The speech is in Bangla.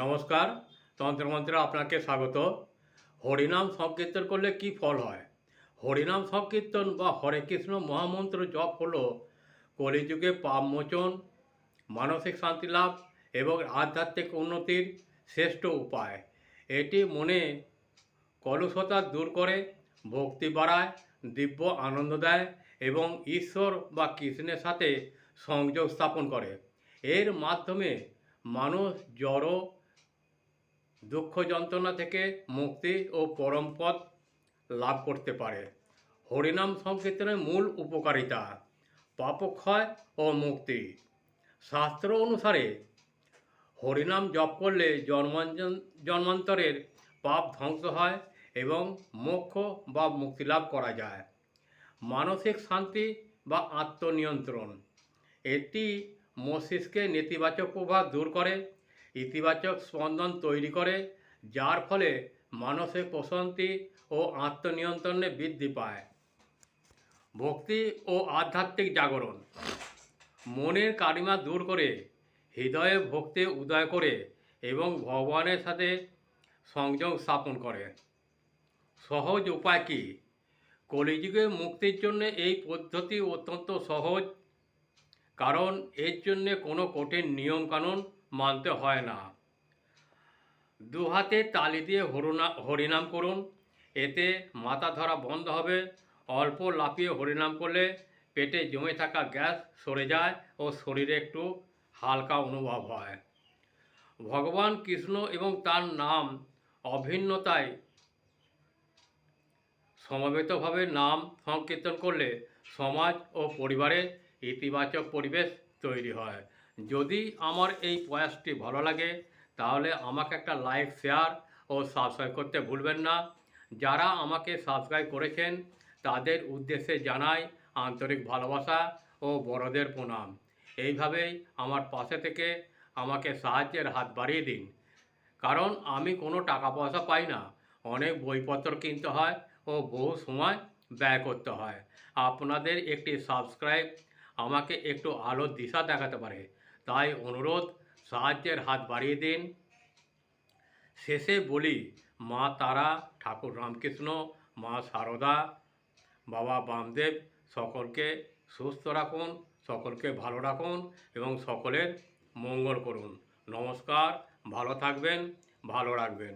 নমস্কার। তন্ত্রমন্ত্রে আপনাকে স্বাগত। হরিনাম সংকীর্তন করলে কি ফল হয়? হরিনাম সংকীর্তন বা হরে কৃষ্ণ মহামন্ত্র জপ হলো কলিযুগে পাপমোচন, মানসিক শান্তি লাভ এবং আধ্যাত্মিক উন্নতির শ্রেষ্ঠ উপায়। এটি মনে কলুষতা দূর করে, ভক্তি বাড়ায়, দিব্য আনন্দ দেয় এবং ঈশ্বর বা কৃষ্ণের সাথে সংযোগ স্থাপন করে। এর মাধ্যমে মানুষ জড় দুঃখ যন্ত্রণা থেকে মুক্তি ও পরম পদ লাভ করতে পারে। হরিনাম সংকীর্তনের মূল উপকারিতা: পাপক্ষয় ও মুক্তি। শাস্ত্র অনুসারে হরিনাম জপ করলে জন্মান্তরের পাপ ধ্বংস হয় এবং মোক্ষ বা মুক্তিলাভ করা যায়। মানসিক শান্তি বা আত্মনিয়ন্ত্রণ: এটি মস্তিষ্কে নেতিবাচক প্রভাব দূর করে, ইতিবাচক স্পন্দন তৈরি করে, যার ফলে মানসিক প্রশান্তি ও আত্মনিয়ন্ত্রণে বৃদ্ধি পায়। ভক্তি ও আধ্যাত্মিক জাগরণ: মনের কালিমা দূর করে হৃদয়ে ভক্তি উদয় করে এবং ভগবানের সাথে সংযোগ স্থাপন করে। সহজ উপায় কী? কলিযুগে মুক্তির জন্য এই পদ্ধতি অত্যন্ত সহজ, কারণ এর জন্যে কোনো কঠিন নিয়মকানুন মানতে হয় না। দুহাতে তালি দিয়ে হরিনাম করুন, এতে মাথা ধরা বন্ধ হবে। অল্প লাফিয়ে হরিনাম করলে পেটে জমে থাকা গ্যাস সরে যায় ও শরীরে একটু হালকা অনুভব হয়। ভগবান কৃষ্ণ এবং তার নাম অভিন্নতায় সমবেতভাবে নাম সংকীর্তন করলে সমাজ ও পরিবারে ইতিবাচক পরিবেশ তৈরি হয়। যদি আমার এই প্রয়াসটি ভালো লাগে তাহলে আমাকে একটা লাইক, শেয়ার ও সাবস্ক্রাইব করতে ভুলবেন না। যারা আমাকে সাবস্ক্রাইব করেছেন তাদের উদ্দেশ্যে জানাই আন্তরিক ভালোবাসা ও বড়দের প্রণাম। এইভাবেই আমার পাশে থেকে আমাকে সাহায্যের হাত বাড়িয়ে দিন, কারণ আমি কোনো টাকা পয়সা পাই না। অনেক বইপত্র কিনতে হয় ও বহু সময় ব্যয় করতে হয়। আপনাদের একটি সাবস্ক্রাইব আমাকে একটু আলোর দিশা দেখাতে পারে, তাই অনুরোধ, সাহায্যের হাত বাড়িয়ে দিন। শেষে বলি, মা তারা, ঠাকুর রামকৃষ্ণ, মা সারদা, বাবা বামদেব সকলকে সুস্থ রাখুন, সকলকে ভালো রাখুন এবং সকলের মঙ্গল করুন। নমস্কার, ভালো থাকবেন, ভালো রাখবেন।